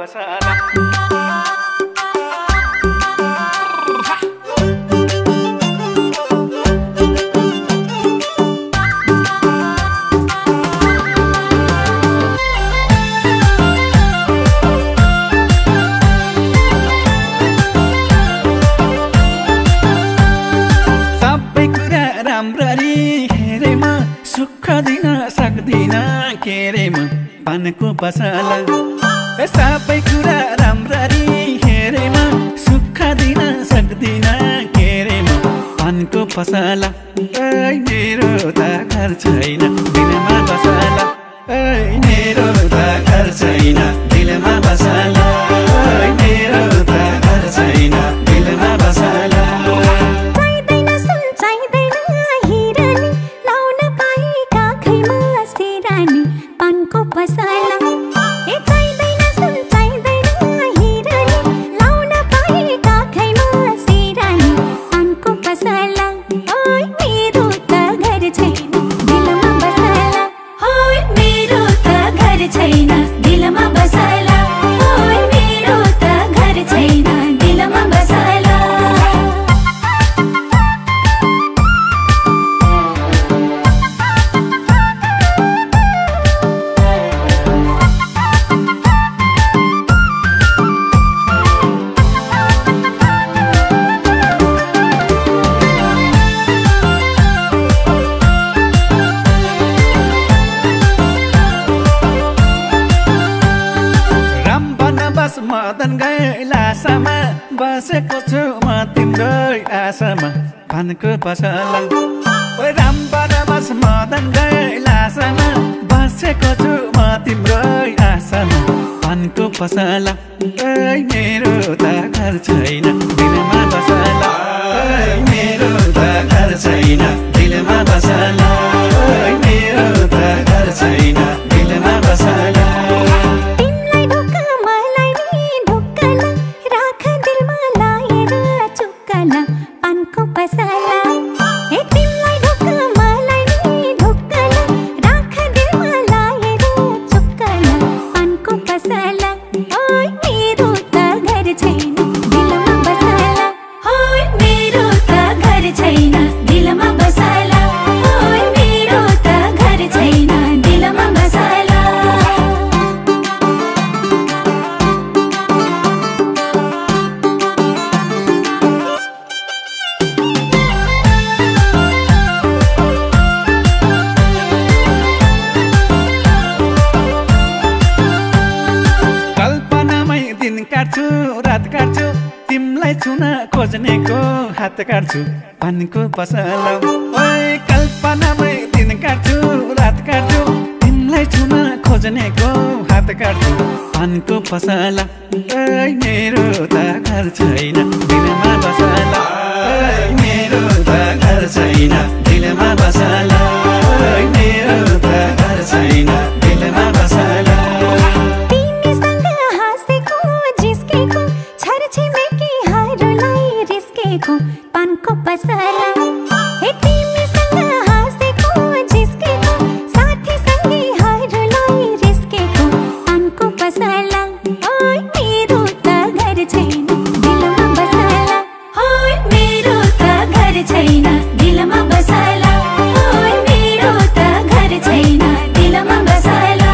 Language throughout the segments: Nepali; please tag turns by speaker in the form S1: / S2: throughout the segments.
S1: पसाला सबै कुरा राम्ररी हेरेमा सुख दिन सक्दिन के रे म पानको पसाला सबै कुरा राम्ररी हेरेमा सुख दिन सक्दिन के रे म पानको पसाला मेरो त घर छैन दिलमा बसाला मेरो त घर छैन दिलमा बसाला मेरो त घर छैन दिलमा बसाला मदन गैलासामा बसेको छु म तिम्रो आशामा पानको पसला रामबाट बस मदन गैलासामा बसेको छु म तिम्रो आशामा पानको पसला मेरो त घर छैन दिलमा बसला मेरो त घर छैन दिलमा बसला मेरो त घर छैन दिलमा बसला रात काट्छु तिमलाई छुन खोज्नेको हात काट्छु पानको पसला कल्पनामै दिन काट्छु रात काट्छु तिमलाई छुन खोज्नेको हात काट्छु पानको पसला मेरो त घर छैन दिलमा बसला मेरो त घर छैन दिलमा बसला मेरो त घर छैन दिलमा बसला
S2: पानको पसला तिमीसँग हाँसेको जिस्केको साथी सँगै हरूलाई रिस्केको पानको पसला मेरो त घर छैन दिलमा बसला मेरो त घर छैन दिलमा बसला मेरो त घर छैन दिलमा बसला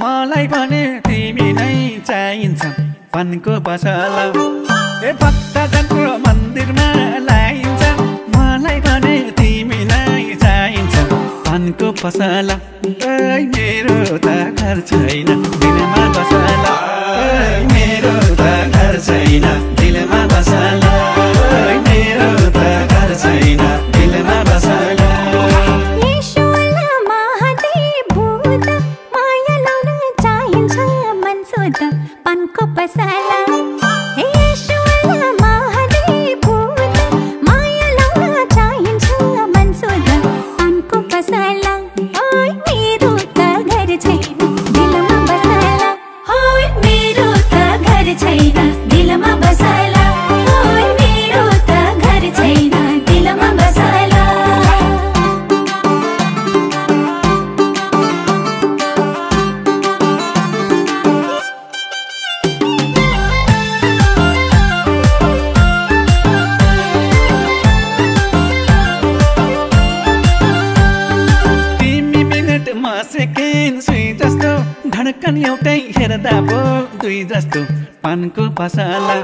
S1: मलाई भने तिमी नै चाहिन्छ पानको पसला भक्तजनको मन्दिरमा लाइन्छ मलाई भने तिमी नै चाहिन्छ पानको पसला मेरो त घर छैन दिलमा बसला मेरो त घर छैन दिलमा बसला मेरो त घर छैन दिलमा बसला
S2: पानको पसला
S1: धडकन एउटै हेर्दा पो दुई जस्तो पानको पसला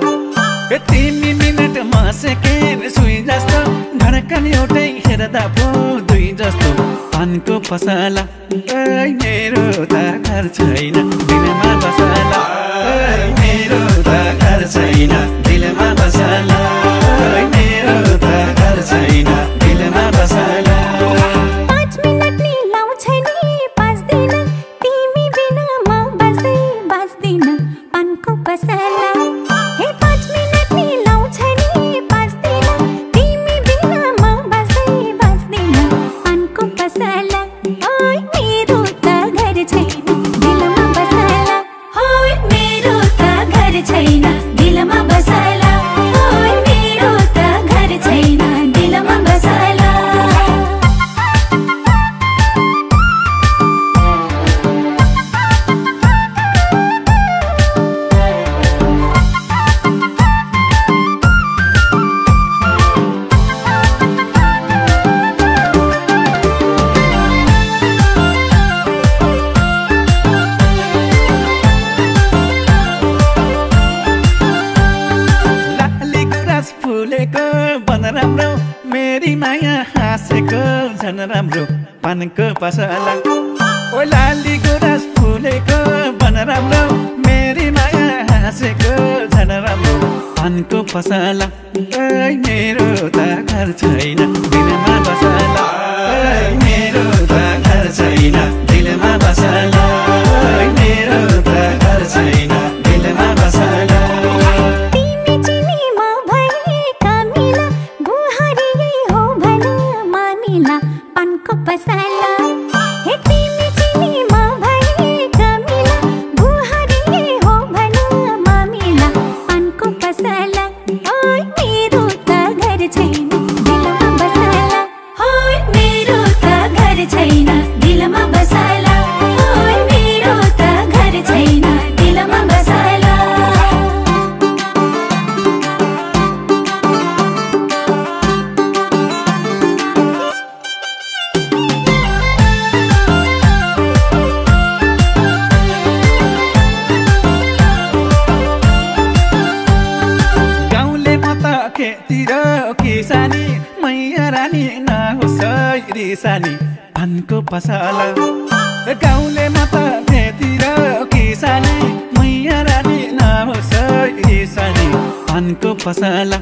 S1: ए 3 मिनेट म सेकेन्ड सुई जस्तो धडकन एउटै हेर्दा पो दुई जस्तो पानको पसला ओइ मेरो त घर छैन दिलमा बसला ओइ मेरो त घर छैन दिलमा बसला ओइ मेरो त घर छैन दिलमा बसला
S2: 5 मिनेट नि लाउँछै नि बस्दिन तिमी बिना म बस्दिन पानको पसला हे 5 मिनेट नि लाउँछै नि बस्दिन तिमी बिना म बस्दिन पानको पसला ओइ मेरो त घर छैन दिलमा बसला ओइ मेरो त घर छैन दिलमा बसला ओइ मेरो त घर छैन दिलमा बसला
S1: फुलेको बन राम्रो मेरी माया हाँसेको झन राम्रो पानको पसला ओ लाली गुराँस फुलेको बन राम्रो मेरी माया हाँसेको झन राम्रो पानको पसला ओइ मेरो त घर छैन दिलमा बसला ओइ मेरो त घर छैन दिलमा बसला ओइ मेरो त घर छैन दिलमा बसला पानको पसला हे तिमी चिनी म भए कमिला बुहारी हो भन मामिला पानको पसला ओइ मेरो त घर छैन दिलमा बसला ओइ मेरो त घर छैन दिलमा बसला ओइ मेरो त घर छैन दिलमा बसला खेतिर किसानी मैया रानी नहोस् रिसानी पानको पसला गाउँले म त खेतिर किसानी मैया रानी नहोस् रिसानी पानको पसला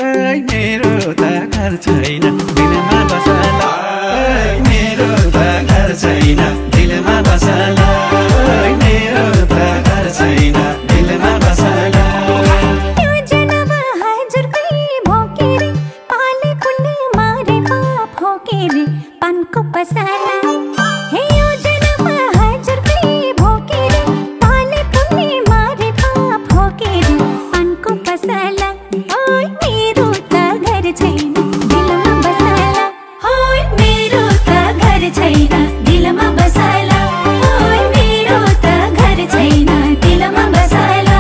S1: ओइ मेरो त घर छैन दिलमा बसला ओइ मेरो त घर छैन दिलमा बसला ओइ मेरो त घर छैन दिलमा बसला पानको पसला हे योजना हजार पे भोकेरे पाले पुण्य मारे पाप होकेरे पानको पसला ओइ मेरो त घर छैन दिलमा बसला ओइ मेरो त घर छैन दिलमा बसला ओइ मेरो त घर छैन दिलमा बसला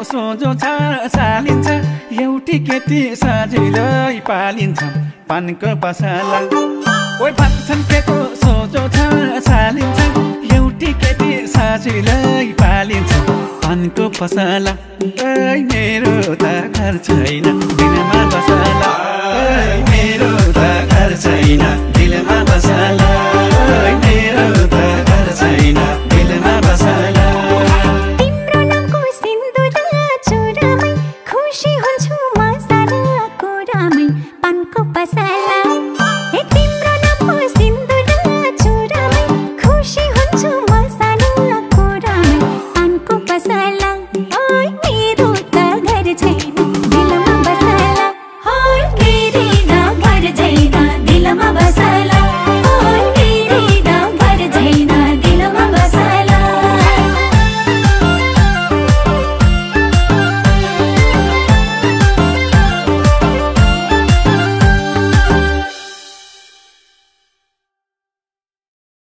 S1: सोझो छ चालिन्छ एउटी केटी सजिलै पालिन्छ पानको पसला ओइ भन्छन् केको सोझो छ चालिन्छ एउटी केटी सजिलै पालिन्छ पानको पसला ओइ मेरो त घर छैन दिलमा बसला